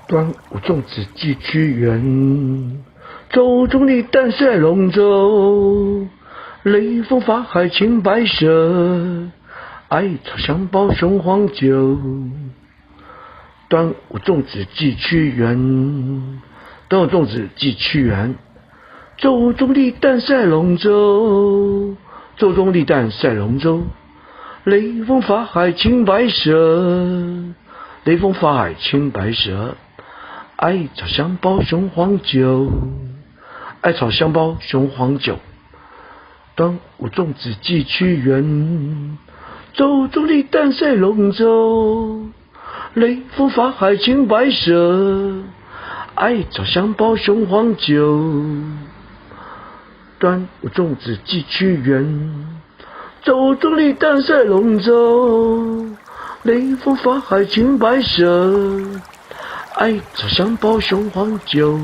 端午粽子祭屈原，周中立旦赛龙舟。雷锋法海青白蛇，艾草香包雄黄酒。端午粽子祭屈原，端午粽子祭屈原。周中立旦赛龙舟，周中立旦赛龙舟。雷锋法海青白蛇，雷锋法海青白蛇。艾草香包雄黄酒，艾草香包雄黄酒。端午粽子祭屈原，周中立旦赛龙舟。雷锋法海青白蛇，艾草香包雄黄酒。端午粽子祭屈原，周中立旦赛龙舟。雷锋法海青白蛇，艾草香包雄黄酒。